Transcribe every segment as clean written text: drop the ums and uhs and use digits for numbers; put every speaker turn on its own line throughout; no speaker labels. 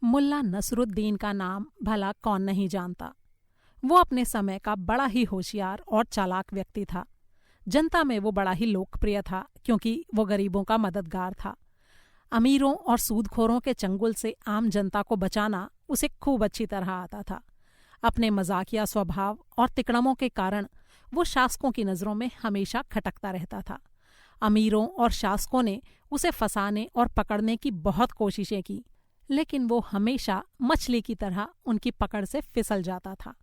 मुल्ला नसरुद्दीन का नाम भला कौन नहीं जानता। वो अपने समय का बड़ा ही होशियार और चालाक व्यक्ति था। जनता में वो बड़ा ही लोकप्रिय था क्योंकि वो गरीबों का मददगार था। अमीरों और सूदखोरों के चंगुल से आम जनता को बचाना उसे खूब अच्छी तरह आता था। अपने मजाकिया स्वभाव और तिकड़मों के कारण वो शासकों की नज़रों में हमेशा खटकता रहता था। अमीरों और शासकों ने उसे फंसाने और पकड़ने की बहुत कोशिशें की, लेकिन वो हमेशा मछली की तरह उनकी पकड़ से फिसल जाता था।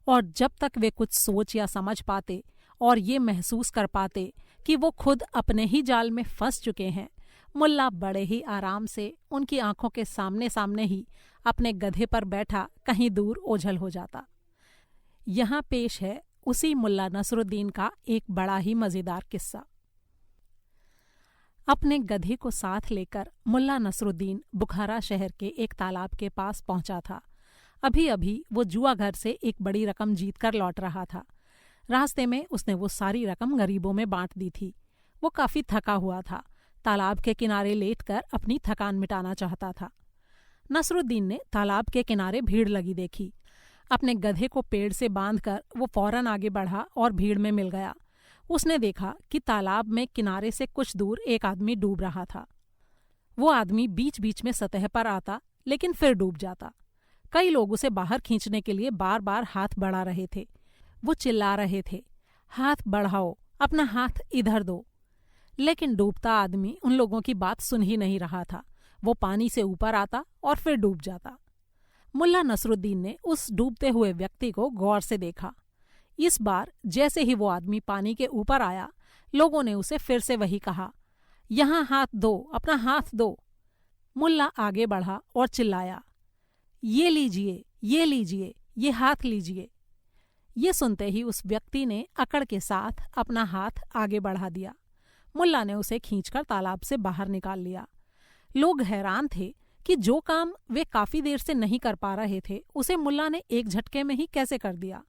और जब तक वे कुछ सोच या समझ पाते और ये महसूस कर पाते कि वो खुद अपने ही जाल में फंस चुके हैं, मुल्ला बड़े ही आराम से उनकी आंखों के सामने सामने ही अपने गधे पर बैठा कहीं दूर ओझल हो जाता। यहाँ पेश है उसी मुल्ला नसरुद्दीन का एक बड़ा ही मज़ेदार किस्सा। अपने गधे को साथ लेकर मुल्ला नसरुद्दीन बुखारा शहर के एक तालाब के पास पहुंचा था। अभी अभी वो जुआ घर से एक बड़ी रकम जीतकर लौट रहा था। रास्ते में उसने वो सारी रकम गरीबों में बांट दी थी। वो काफ़ी थका हुआ था। तालाब के किनारे लेटकर अपनी थकान मिटाना चाहता था। नसरुद्दीन ने तालाब के किनारे भीड़ लगी देखी। अपने गधे को पेड़ से बांधकर वो फौरन आगे बढ़ा और भीड़ में मिल गया। उसने देखा कि तालाब में किनारे से कुछ दूर एक आदमी डूब रहा था। वो आदमी बीच बीच में सतह पर आता, लेकिन फिर डूब जाता। कई लोग उसे बाहर खींचने के लिए बार बार हाथ बढ़ा रहे थे। वो चिल्ला रहे थे, हाथ बढ़ाओ, अपना हाथ इधर दो। लेकिन डूबता आदमी उन लोगों की बात सुन ही नहीं रहा था। वो पानी से ऊपर आता और फिर डूब जाता। मुल्ला नसरुद्दीन ने उस डूबते हुए व्यक्ति को गौर से देखा। इस बार जैसे ही वो आदमी पानी के ऊपर आया, लोगों ने उसे फिर से वही कहा, यहाँ हाथ दो, अपना हाथ दो। मुल्ला आगे बढ़ा और चिल्लाया, ये लीजिए, ये लीजिए, ये हाथ लीजिए। ये सुनते ही उस व्यक्ति ने अकड़ के साथ अपना हाथ आगे बढ़ा दिया। मुल्ला ने उसे खींचकर तालाब से बाहर निकाल लिया। लोग हैरान थे कि जो काम वे काफी देर से नहीं कर पा रहे थे, उसे मुल्ला ने एक झटके में ही कैसे कर दिया।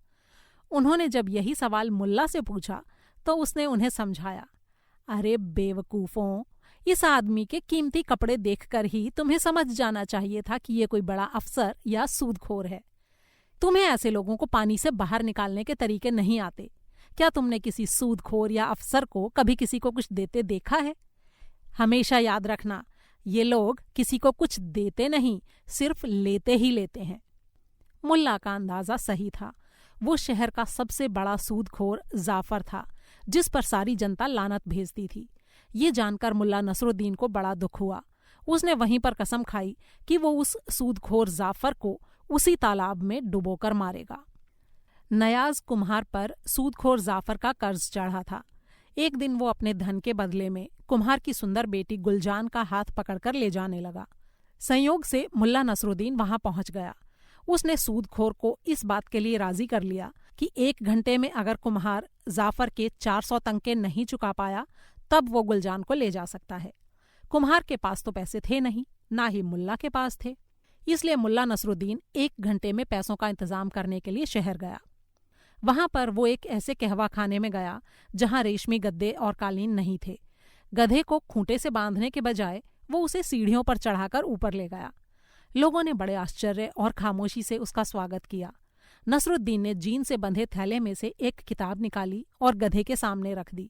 उन्होंने जब यही सवाल मुल्ला से पूछा तो उसने उन्हें समझाया, अरे बेवकूफ़ों, इस आदमी के कीमती कपड़े देखकर ही तुम्हें समझ जाना चाहिए था कि ये कोई बड़ा अफसर या सूदखोर है। तुम्हें ऐसे लोगों को पानी से बाहर निकालने के तरीके नहीं आते। क्या तुमने किसी सूदखोर या अफसर को कभी किसी को कुछ देते देखा है? हमेशा याद रखना, ये लोग किसी को कुछ देते नहीं, सिर्फ लेते ही लेते हैं। मुल्ला का अंदाजा सही था। वो शहर का सबसे बड़ा सूदखोर जाफर था, जिस पर सारी जनता लानत भेजती थी। ये जानकर मुल्ला नसरुद्दीन को बड़ा दुख हुआ। उसने वहीं पर कसम खाई कि वो उस सूदखोर जाफर को उसी तालाब में डुबोकर मारेगा। नयाज कुम्हार पर सूदखोर जाफर का कर्ज चढ़ा था। एक दिन वो अपने धन के बदले में कुम्हार की सुंदर बेटी गुलजान का हाथ पकड़कर ले जाने लगा। संयोग से मुल्ला नसरुद्दीन वहां पहुंच गया। उसने सूदखोर को इस बात के लिए राजी कर लिया कि 1 घंटे में अगर कुम्हार जाफर के 400 तंके नहीं चुका पाया, तब वो गुलजान को ले जा सकता है। कुम्हार के पास तो पैसे थे नहीं, ना ही मुल्ला के पास थे। इसलिए मुल्ला नसरुद्दीन 1 घंटे में पैसों का इंतजाम करने के लिए शहर गया। वहां पर वो एक ऐसे कहवा खाने में गया जहां रेशमी गद्दे और कालीन नहीं थे। गधे को खूंटे से बांधने के बजाय वो उसे सीढ़ियों पर चढ़ाकर ऊपर ले गया। लोगों ने बड़े आश्चर्य और खामोशी से उसका स्वागत किया। नसरुद्दीन ने जीन से बंधे थैले में से एक किताब निकाली और गधे के सामने रख दी।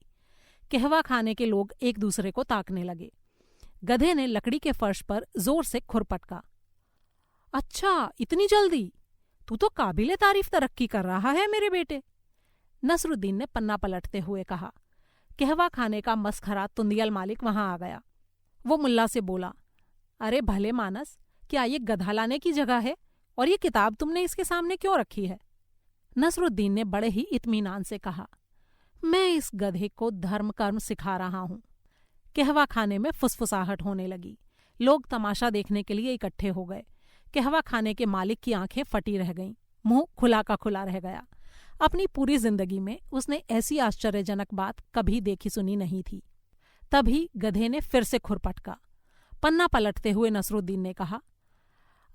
कहवा खाने के लोग एक दूसरे को ताकने लगे। गधे ने लकड़ी के फर्श पर जोर से खुर पटका। अच्छा, इतनी जल्दी? तू तो काबिले तारीफ तरक्की कर रहा है मेरे बेटे, नसरुद्दीन ने पन्ना पलटते हुए कहा। कहवा खाने का मसखरा तुंदियल मालिक वहां आ गया। वो मुल्ला से बोला, अरे भले मानस, क्या ये गधा लाने की जगह है और ये किताब तुमने इसके सामने क्यों रखी है? नसरुद्दीन ने बड़े ही इत्मीनान से कहा, मैं इस गधे को धर्म कर्म सिखा रहा हूं। कहवा खाने में फुसफुसाहट होने लगी। लोग तमाशा देखने के लिए इकट्ठे हो गए। कहवा खाने के मालिक की आंखें फटी रह गईं, मुंह खुला का खुला रह गया। अपनी पूरी जिंदगी में उसने ऐसी आश्चर्यजनक बात कभी देखी सुनी नहीं थी। तभी गधे ने फिर से खुर पटका। पन्ना पलटते हुए नसरुद्दीन ने कहा,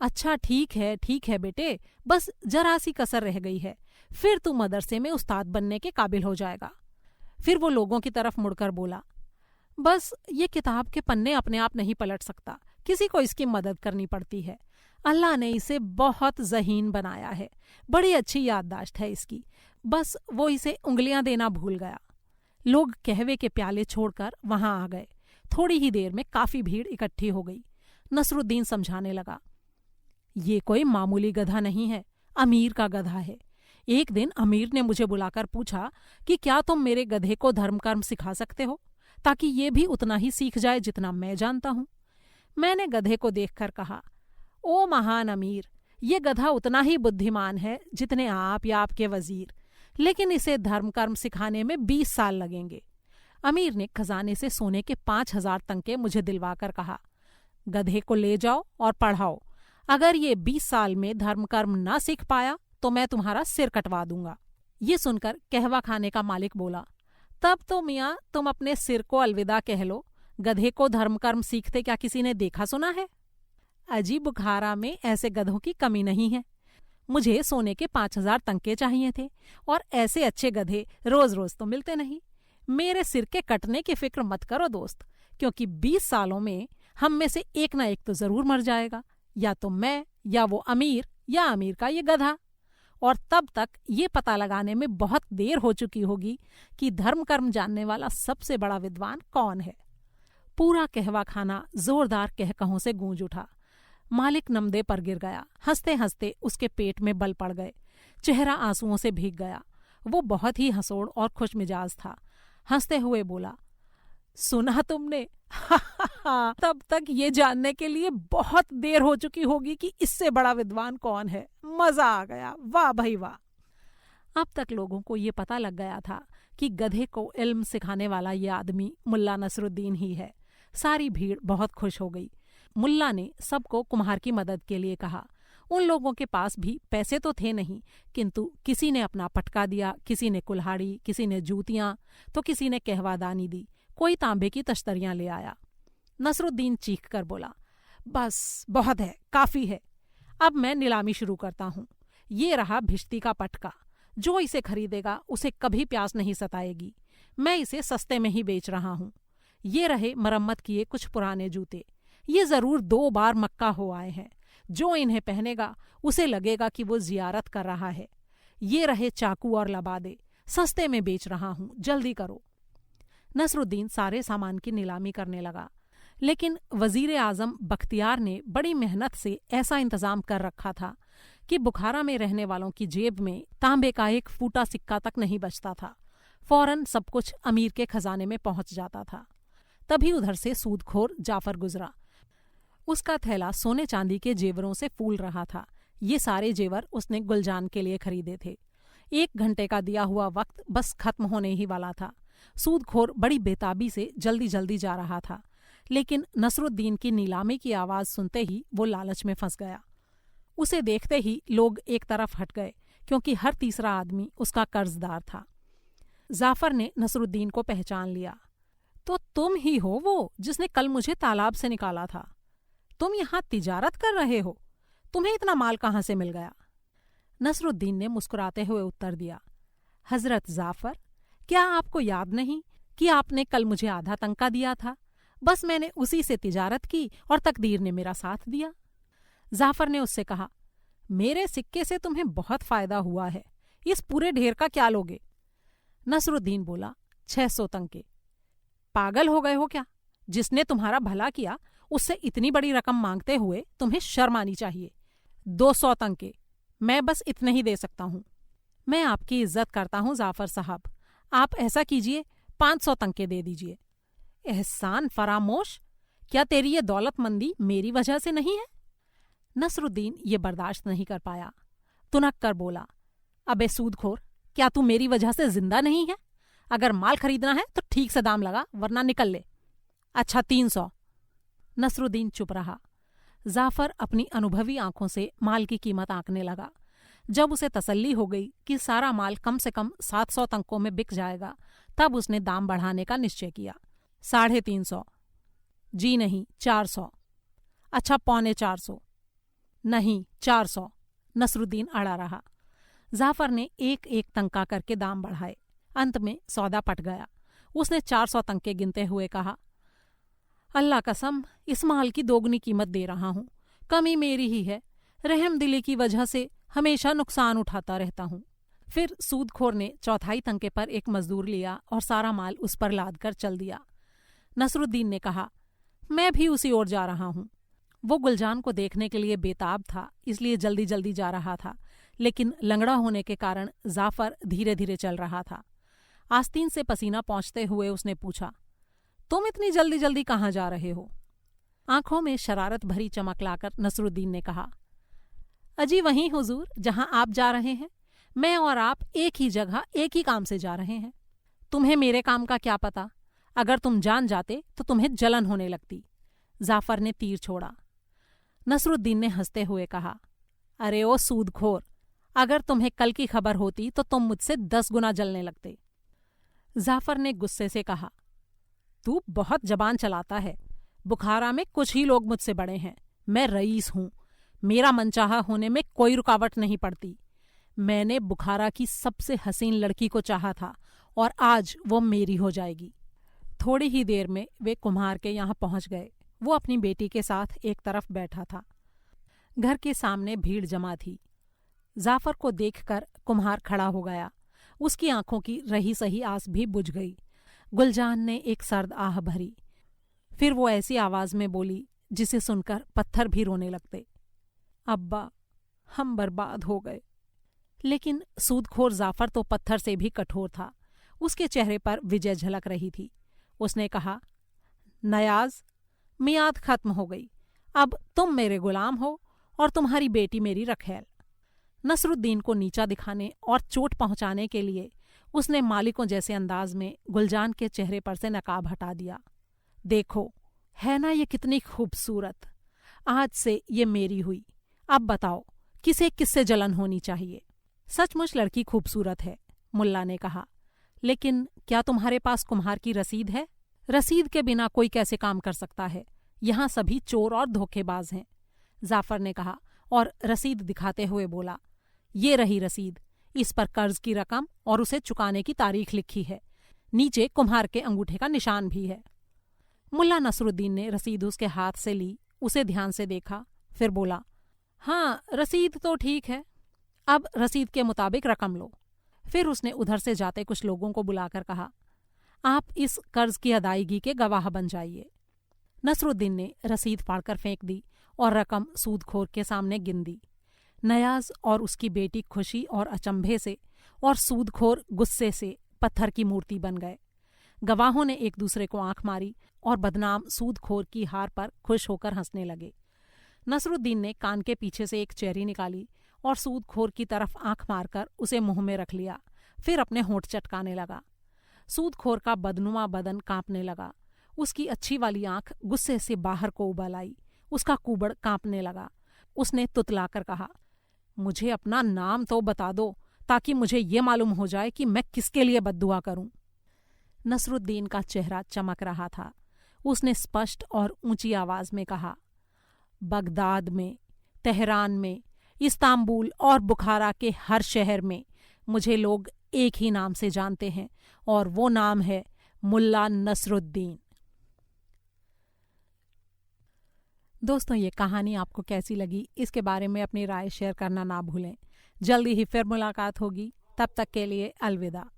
अच्छा ठीक है बेटे, बस जरा सी कसर रह गई है, फिर तू मदरसे में उस्ताद बनने के काबिल हो जाएगा। फिर वो लोगों की तरफ मुड़कर बोला, बस ये किताब के पन्ने अपने आप नहीं पलट सकता, किसी को इसकी मदद करनी पड़ती है। अल्लाह ने इसे बहुत ज़हीन बनाया है, बड़ी अच्छी याददाश्त है इसकी, बस वो इसे उंगलियां देना भूल गया। लोग कहवे के प्याले छोड़कर वहां आ गए। थोड़ी ही देर में काफी भीड़ इकट्ठी हो गई। नसरुद्दीन समझाने लगा, ये कोई मामूली गधा नहीं है, अमीर का गधा है। एक दिन अमीर ने मुझे बुलाकर पूछा कि क्या तुम मेरे गधे को धर्म कर्म सिखा सकते हो, ताकि ये भी उतना ही सीख जाए जितना मैं जानता हूं। मैंने गधे को देखकर कहा, ओ महान अमीर, ये गधा उतना ही बुद्धिमान है जितने आप या आपके वजीर, लेकिन इसे धर्म कर्म सिखाने में 20 साल लगेंगे। अमीर ने खजाने से सोने के 5,000 तंके मुझे दिलवाकर कहा, गधे को ले जाओ और पढ़ाओ। अगर ये 20 साल में धर्म कर्म ना सीख पाया तो मैं तुम्हारा सिर कटवा दूंगा। ये सुनकर कहवा खाने का मालिक बोला, तब तो मियाँ तुम अपने सिर को अलविदा कह लो, गधे को धर्म कर्म सीखते क्या किसी ने देखा सुना है? अजी, बुखारा में ऐसे गधों की कमी नहीं है। मुझे सोने के 5,000 तंके चाहिए थे, और ऐसे अच्छे गधे रोज रोज तो मिलते नहीं। मेरे सिर के कटने की फिक्र मत करो दोस्त, क्योंकि 20 सालों में हम में से एक ना एक तो जरूर मर जाएगा, या तो मैं, या वो अमीर, या अमीर का ये गधा। और तब तक ये पता लगाने में बहुत देर हो चुकी होगी कि धर्म कर्म जानने वाला सबसे बड़ा विद्वान कौन है। पूरा कहवा खाना जोरदार कहकहों से गूंज उठा। मालिक नमदे पर गिर गया। हंसते हंसते उसके पेट में बल पड़ गए। चेहरा आंसुओं से भीग गया। वो बहुत ही हंसोड़ और खुशमिजाज था। हंसते हुए बोला, सुना तुमने? तब तक ये जानने के लिए बहुत देर हो चुकी होगी कि इससे बड़ा विद्वान कौन है। मजा आ गया, वाह भाई वाह। अब तक लोगों को ये पता लग गया था कि गधे को इल्म सिखाने वाला ये आदमी मुल्ला नसरुद्दीन ही है। सारी भीड़ बहुत खुश हो गई। मुल्ला ने सबको कुम्हार की मदद के लिए कहा। उन लोगों के पास भी पैसे तो थे नहीं, किंतु किसी ने अपना पटका दिया, किसी ने कुल्हाड़ी, किसी ने जूतियां, तो किसी ने कहवादानी दी, कोई तांबे की तश्तरियां ले आया। नसरुद्दीन चीख कर बोला, बस बहुत है, काफी है। अब मैं नीलामी शुरू करता हूँ। ये रहा भिश्ती का पटका। जो इसे खरीदेगा उसे कभी प्यास नहीं सताएगी। मैं इसे सस्ते में ही बेच रहा हूँ। ये रहे मरम्मत किए कुछ पुराने जूते। ये जरूर 2 बार मक्का हो आए हैं। जो इन्हें पहनेगा उसे लगेगा कि वो जियारत कर रहा है। ये रहे चाकू और लबादे, सस्ते में बेच रहा हूँ, जल्दी करो। नसरुद्दीन सारे सामान की नीलामी करने लगा, लेकिन वजीर आजम बख्तियार ने बड़ी मेहनत से ऐसा इंतजाम कर रखा था कि बुखारा में रहने वालों की जेब में तांबे का एक फूटा सिक्का तक नहीं बचता था। फौरन सब कुछ अमीर के खजाने में पहुंच जाता था। तभी उधर से सूदखोर जाफर गुजरा। उसका थैला सोने चांदी के जेवरों से फूल रहा था। ये सारे जेवर उसने गुलजान के लिए खरीदे थे। 1 घंटे का दिया हुआ वक्त बस खत्म होने ही वाला था। सूदखोर बड़ी बेताबी से जल्दी जल्दी जा रहा था, लेकिन नसरुद्दीन की नीलामी की आवाज सुनते ही वो लालच में फंस गया। उसे देखते ही लोग एक तरफ हट गए, क्योंकि हर तीसरा आदमी उसका कर्जदार था। जाफर ने नसरुद्दीन को पहचान लिया। तो तुम ही हो वो जिसने कल मुझे तालाब से निकाला था। तुम यहाँ तिजारत कर रहे हो? तुम्हें इतना माल कहाँ से मिल गया? नसरुद्दीन ने मुस्कुराते हुए उत्तर दिया, हजरत जाफर, क्या आपको याद नहीं कि आपने कल मुझे आधा तंका दिया था? बस मैंने उसी से तिजारत की और तकदीर ने मेरा साथ दिया। जाफर ने उससे कहा, मेरे सिक्के से तुम्हें बहुत फायदा हुआ है, इस पूरे ढेर का क्या लोगे? नसरुद्दीन बोला, 600 तंके। पागल हो गए हो क्या? जिसने तुम्हारा भला किया उससे इतनी बड़ी रकम मांगते हुए तुम्हें शर्म आनी चाहिए। 200 तंके। मैं बस इतने ही दे सकता हूँ। मैं आपकी इज्जत करता हूँ जाफर साहब, आप ऐसा कीजिए, 500 तंके दे दीजिए। एहसान फरामोश, क्या तेरी ये दौलतमंदी मेरी वजह से नहीं है? नसरुद्दीन ये बर्दाश्त नहीं कर पाया। तुनक कर बोला, अबे सूदखोर, क्या तू मेरी वजह से जिंदा नहीं है? अगर माल खरीदना है तो ठीक से दाम लगा, वरना निकल ले। अच्छा 300। नसरुद्दीन चुप रहा। जाफर अपनी अनुभवी आंखों से माल की कीमत आंकने लगा। जब उसे तसल्ली हो गई कि सारा माल कम से कम 700 तंकों में बिक जाएगा, तब उसने दाम बढ़ाने का निश्चय किया। 350। जी नहीं, 400। अच्छा 325। नहीं, 400। नसरुद्दीन अड़ा रहा। जाफर ने एक एक तंका करके दाम बढ़ाए। अंत में सौदा पट गया। उसने 400 तंके गिनते हुए कहा, अल्लाह कसम, इस माल की दोगुनी कीमत दे रहा हूँ। कमी मेरी ही है, रहमदिली की वजह से हमेशा नुकसान उठाता रहता हूँ। फिर सूदखोर ने चौथाई तंके पर एक मजदूर लिया और सारा माल उस पर लाद कर चल दिया। नसरुद्दीन ने कहा, मैं भी उसी ओर जा रहा हूँ। वो गुलजान को देखने के लिए बेताब था, इसलिए जल्दी जल्दी जा रहा था, लेकिन लंगड़ा होने के कारण जाफर धीरे धीरे चल रहा था। आस्तीन से पसीना पहुंचते हुए उसने पूछा, तुम इतनी जल्दी जल्दी कहाँ जा रहे हो? आंखों में शरारत भरी चमक लाकर नसरुद्दीन ने कहा, अजी वहीं हुजूर जहां आप जा रहे हैं। मैं और आप एक ही जगह एक ही काम से जा रहे हैं। तुम्हें मेरे काम का क्या पता? अगर तुम जान जाते तो तुम्हें जलन होने लगती। जाफर ने तीर छोड़ा। नसरुद्दीन ने हंसते हुए कहा, अरे ओ सूदखोर, अगर तुम्हें कल की खबर होती तो तुम मुझसे 10 गुना जलने लगते। जाफर ने गुस्से से कहा, तू बहुत जबान चलाता है। बुखारा में कुछ ही लोग मुझसे बड़े हैं। मैं रईस हूं। मेरा मनचाहा होने में कोई रुकावट नहीं पड़ती। मैंने बुखारा की सबसे हसीन लड़की को चाहा था और आज वो मेरी हो जाएगी। थोड़ी ही देर में वे कुम्हार के यहाँ पहुंच गए। वो अपनी बेटी के साथ एक तरफ बैठा था। घर के सामने भीड़ जमा थी। जाफर को देखकर कुम्हार खड़ा हो गया। उसकी आंखों की रही सही आस भी बुझ गई। गुलजान ने एक सर्द आह भरी। फिर वो ऐसी आवाज में बोली जिसे सुनकर पत्थर भी रोने लगते, अब्बा, हम बर्बाद हो गए। लेकिन सूदखोर जाफर तो पत्थर से भी कठोर था। उसके चेहरे पर विजय झलक रही थी। उसने कहा, नयाज, मियाद खत्म हो गई। अब तुम मेरे गुलाम हो और तुम्हारी बेटी मेरी रखैल। नसरुद्दीन को नीचा दिखाने और चोट पहुंचाने के लिए उसने मालिकों जैसे अंदाज में गुलजान के चेहरे पर से नकाब हटा दिया। देखो, है ना ये कितनी खूबसूरत। आज से ये मेरी हुई। अब बताओ, किसे किससे जलन होनी चाहिए? सचमुच लड़की खूबसूरत है, मुल्ला ने कहा, लेकिन क्या तुम्हारे पास कुम्हार की रसीद है? रसीद के बिना कोई कैसे काम कर सकता है? यहाँ सभी चोर और धोखेबाज हैं। जाफर ने कहा और रसीद दिखाते हुए बोला, ये रही रसीद। इस पर कर्ज की रकम और उसे चुकाने की तारीख लिखी है। नीचे कुम्हार के अंगूठे का निशान भी है। मुल्ला नसरुद्दीन ने रसीद उसके हाथ से ली, उसे ध्यान से देखा, फिर बोला, हाँ, रसीद तो ठीक है। अब रसीद के मुताबिक रकम लो। फिर उसने उधर से जाते कुछ लोगों को बुलाकर कहा, आप इस कर्ज की अदायगी के गवाह बन जाइए। नसरुद्दीन ने रसीद फाड़कर फेंक दी और रकम सूदखोर के सामने गिन दी। नयाज और उसकी बेटी खुशी और अचंभे से और सूदखोर गुस्से से पत्थर की मूर्ति बन गए। गवाहों ने एक दूसरे को आंख मारी और बदनाम सूदखोर की हार पर खुश होकर हंसने लगे। नसरुद्दीन ने कान के पीछे से एक चेरी निकाली और सूदखोर की तरफ आंख मारकर उसे मुंह में रख लिया। फिर अपने होंठ चटकाने लगा। सूदखोर का बदनुमा बदन कांपने लगा। उसकी अच्छी वाली आंख गुस्से से बाहर को उबल आई। उसका कुबड़ कांपने लगा। उसने तुतलाकर कहा, मुझे अपना नाम तो बता दो, ताकि मुझे ये मालूम हो जाए कि मैं किसके लिए बद्दुआ करूं। नसरुद्दीन का चेहरा चमक रहा था। उसने स्पष्ट और ऊंची आवाज में कहा, बगदाद में, तेहरान में, इस्तांबुल और बुखारा के हर शहर में मुझे लोग एक ही नाम से जानते हैं और वो नाम है मुल्ला नसरुद्दीन। दोस्तों, ये कहानी आपको कैसी लगी, इसके बारे में अपनी राय शेयर करना ना भूलें। जल्दी ही फिर मुलाकात होगी। तब तक के लिए अलविदा।